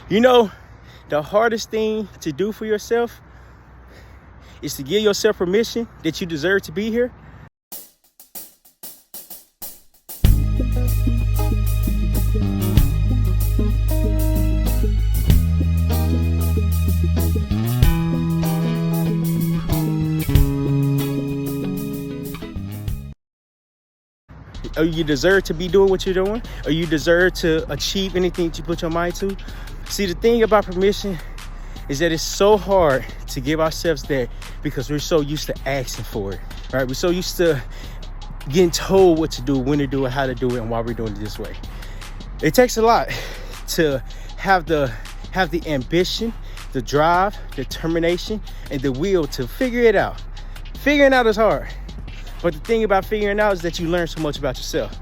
You know, the hardest thing to do for yourself is to give yourself permission that you deserve to be here. Or you deserve to be doing what you're doing, or you deserve to achieve anything that you put your mind to. See, the thing about permission is that it's so hard to give ourselves that because we're so used to asking for it, right? We're so used to getting told what to do, when to do it, how to do it, and why we're doing it this way. It takes a lot to have the ambition, the drive, determination, and the will to figure it out. Figuring out is hard. But the thing about figuring out is that you learn so much about yourself.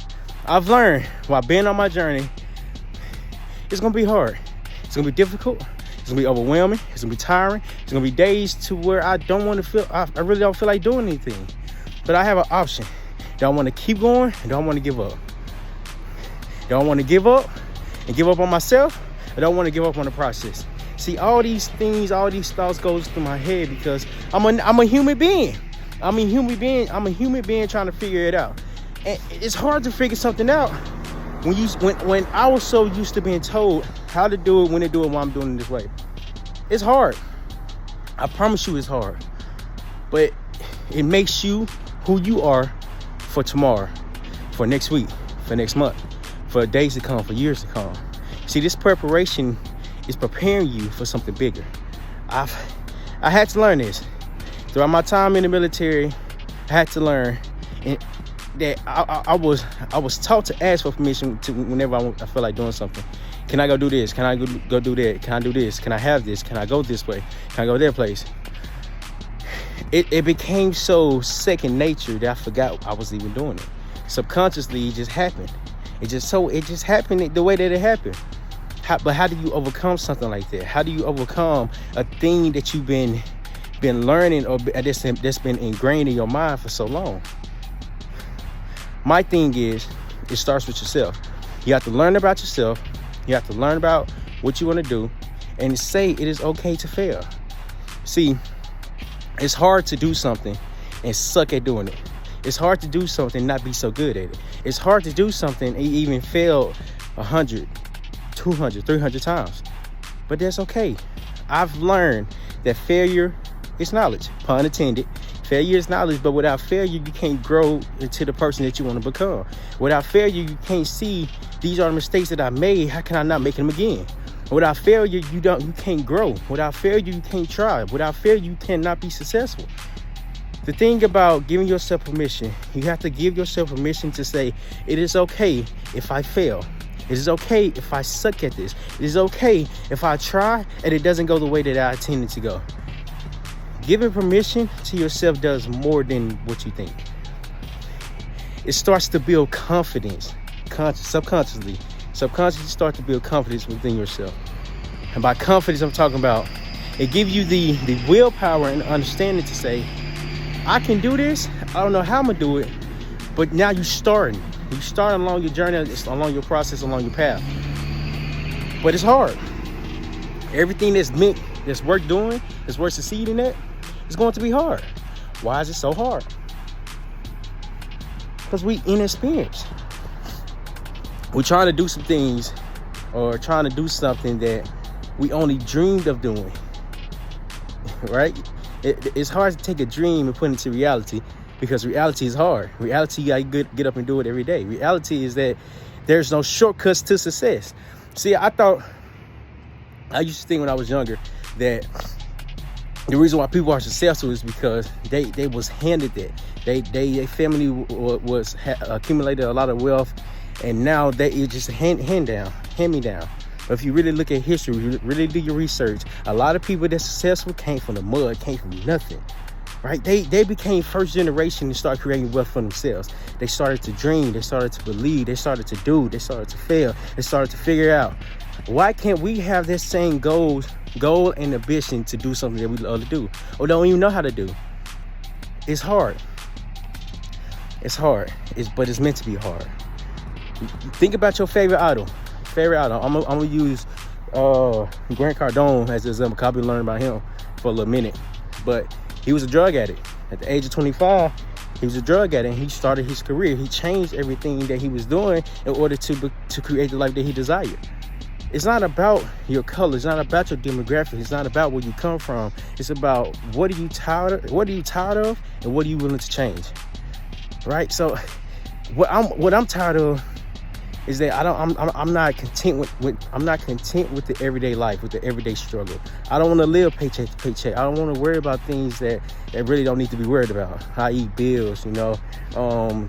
I've learned while being on my journey, it's gonna be hard. It's gonna be difficult. It's gonna be overwhelming. It's gonna be tiring. It's gonna be days to where I don't want to feel, I really don't feel like doing anything. But I have an option. Do I want to keep going or do I want to give up? Do I want to give up and give up on myself, or do I want to give up on the process? See, all these things, all these thoughts goes through my head because I'm a human being. I'm a human being trying to figure it out. And it's hard to figure something out when I was so used to being told how to do it, when to do it, why I'm doing it this way. It's hard. I promise you it's hard. But it makes you who you are for tomorrow, for next week, for next month, for days to come, for years to come. See, this preparation is preparing you for something bigger. I had to learn this. Throughout my time in the military, I had to learn that I was taught to ask for permission to whenever I feel like doing something. Can I go do this? Can I go do that? Can I do this? Can I have this? Can I go this way? Can I go that place? It became so second nature that I forgot I was even doing it. Subconsciously, it just happened. It just happened the way that it happened. But how do you overcome something like that? How do you overcome a thing that you've been learning or that's been ingrained in your mind for so long? My thing is, it starts with yourself. You have to learn about yourself. You have to learn about what you want to do and say it is okay to fail. See, it's hard to do something and suck at doing it. It's hard to do something and not be so good at it. It's hard to do something and even fail 100, 200, 300 times. But that's okay. I've learned that failure is knowledge, pun intended. Failure is knowledge, but without failure, you can't grow into the person that you want to become. Without failure, you can't see these are the mistakes that I made. How can I not make them again? Without failure, you can't grow. Without failure, you can't try. Without failure, you cannot be successful. The thing about giving yourself permission, you have to give yourself permission to say, it is okay if I fail. It is okay if I suck at this. It is okay if I try and it doesn't go the way that I intended to go. Giving permission to yourself does more than what you think. It starts to build confidence, subconsciously. Subconsciously start to build confidence within yourself. And by confidence, I'm talking about it gives you the willpower and understanding to say, I can do this. I don't know how I'm going to do it. But now you're starting. You're starting along your journey, along your process, along your path. But it's hard. Everything that's worth doing, that's worth succeeding at, it's going to be hard. Why is it so hard? Because we inexperienced. We're trying to do some things or trying to do something that we only dreamed of doing, right? It's hard to take a dream and put it into reality because reality is hard. Reality, you gotta get up and do it every day. Reality is that there's no shortcuts to success. See, I used to think when I was younger that the reason why people are successful is because they was handed that. Their family was accumulated a lot of wealth, and now it's just hand me down. But if you really look at history, really do your research, a lot of people that's successful came from the mud, came from nothing, right? They became first generation and started creating wealth for themselves. They started to dream, they started to believe, they started to do, they started to fail, they started to figure out. Why can't we have this same goal and ambition to do something that we love to do or don't even know how to do? It's hard. But it's meant to be hard. Think about your favorite idol. I'm gonna use Grant Cardone as an example. I've been learning about him for a little minute, but he was a drug addict. At the age of 25, he was a drug addict, and he started his career. He changed everything that he was doing in order to create the life that he desired. It's not about your color. It's not about your demographic. It's not about where you come from. It's about what are you tired of, and what are you willing to change, right? So, what I'm tired of is that I'm not content with the everyday life, with the everyday struggle. I don't want to live paycheck to paycheck. I don't want to worry about things that really don't need to be worried about, i.e. bills,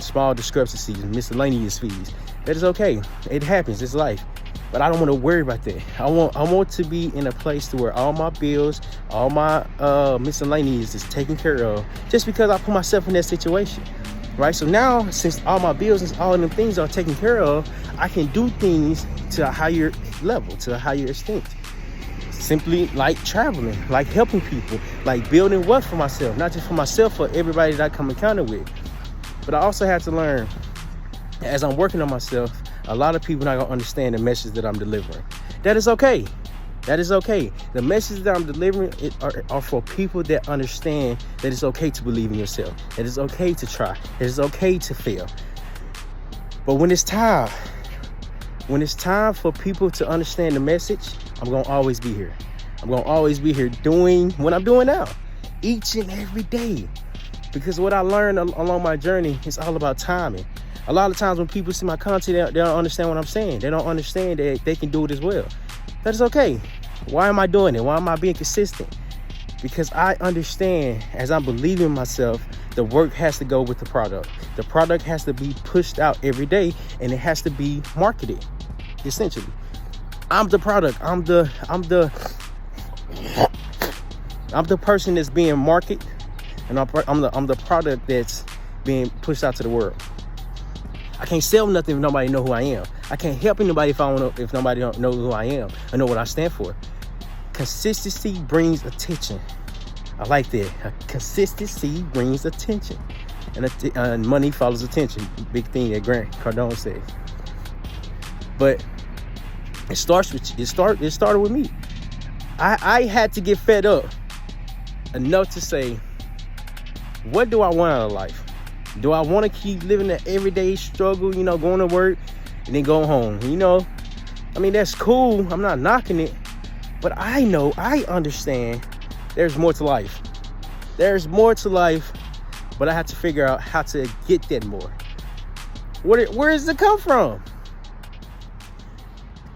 small discrepancies, miscellaneous fees. That is okay. It happens. It's life. But I don't want to worry about that. I want to be in a place to where all my bills, all my miscellaneous is taken care of, just because I put myself in that situation. Right? So now, since all my bills and all of them things are taken care of, I can do things to a higher level, to a higher extent. Simply like traveling, like helping people, like building wealth for myself, not just for myself, for everybody that I come encounter with. But I also have to learn, as I'm working on myself, a lot of people not gonna understand the message that I'm delivering. That is okay. That is okay. The message that I'm delivering are for people that understand that it's okay to believe in yourself. That it's okay to try. That it's okay to fail. But when it's time for people to understand the message, I'm going to always be here. I'm going to always be here doing what I'm doing now, each and every day. Because what I learned along my journey is all about timing. A lot of times when people see my content, they don't understand what I'm saying. They don't understand that they can do it as well. That is okay. Why am I doing it? Why am I being consistent? Because I understand, as I'm believing in myself, the work has to go with the product. The product has to be pushed out every day, and it has to be marketed, essentially. I'm the product. I'm the person that's being marketed, and I'm the product that's being pushed out to the world. I can't sell nothing if nobody know who I am. I can't help anybody if nobody don't know who I am or know what I stand for. Consistency brings attention. I like that. Consistency brings attention, and money follows attention. Big thing that Grant Cardone said. But it started with me. I had to get fed up enough to say, what do I want out of life? Do I want to keep living the everyday struggle, going to work and then going home? I mean, that's cool. I'm not knocking it. But I understand there's more to life. There's more to life, but I have to figure out how to get that more. Where does it come from?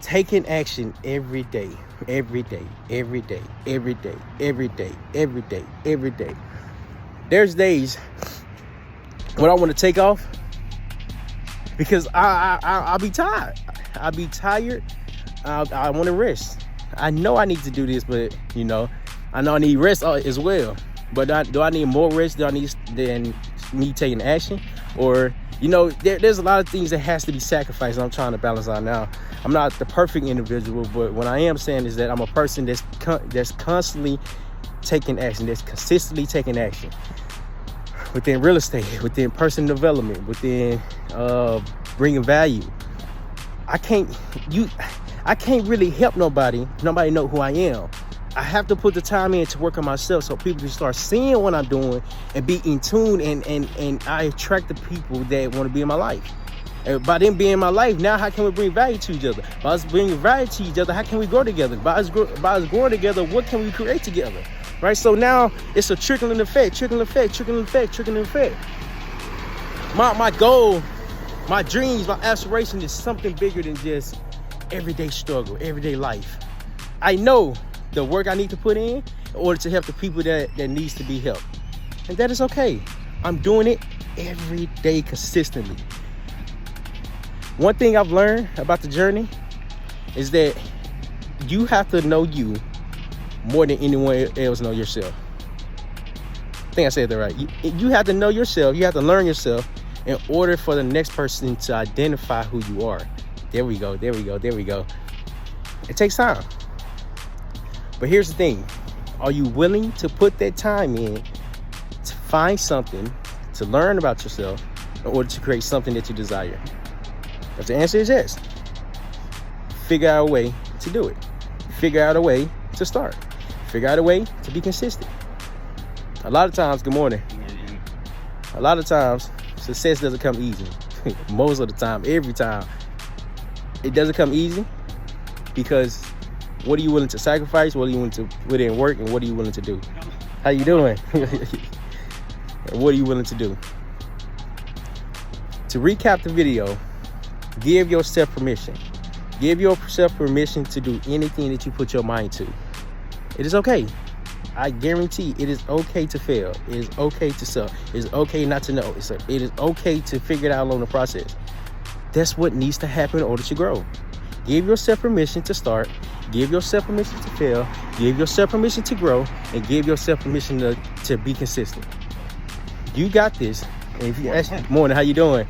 Taking action every day, every day, every day, every day, every day, every day, every day. There's days when I want to take off because I'll be tired. I'll be tired. I want to rest. I know I need to do this, but I know I need rest as well. But do I need more rest than me taking action? Or there's a lot of things that has to be sacrificed, and I'm trying to balance out now. I'm not the perfect individual, but what I am saying is that I'm a person that's constantly taking action, that's consistently taking action. Within real estate, within personal development, within bringing value. I can't really help nobody know who I am. I have to put the time in to work on myself so people can start seeing what I'm doing and be in tune, and I attract the people that want to be in my life. And by them being in my life, now how can we bring value to each other? By us bringing value to each other, how can we grow together? By us growing together, what can we create together? Right? So now it's a trickling effect. My goal, my dreams, my aspiration is something bigger than just everyday struggle, everyday life. I know the work I need to put in order to help the people that needs to be helped. And that is okay. I'm doing it every day consistently. One thing I've learned about the journey is that you have to know you more than anyone else know yourself. I think I said that right. You have to know yourself. You have to learn yourself in order for the next person to identify who you are. There we go. It takes time. But here's the thing. Are you willing to put that time in to find something, to learn about yourself in order to create something that you desire? If the answer is yes, figure out a way to do it. figure out a way to start. Figure out a way to be consistent. A lot of times, good morning. A lot of times, success doesn't come easy. Most of the time, every time, it doesn't come easy because what are you willing to sacrifice? What are you willing to put in work? And what are you willing to do? How you doing? And what are you willing to do? To recap the video, give yourself permission. Give yourself permission to do anything that you put your mind to. It is okay. I guarantee it is okay to fail. It is okay to suck. It is okay not to know. It is okay to figure it out along the process. That's what needs to happen in order to grow. Give yourself permission to start. Give yourself permission to fail. Give yourself permission to grow. And give yourself permission to be consistent. You got this. And if you actually, morning, how you doing?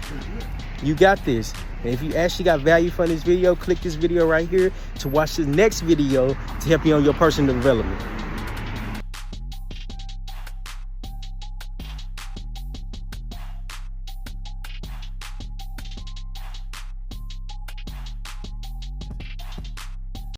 You got this. And if you actually got value from this video, click this video right here to watch the next video to help you on your personal development.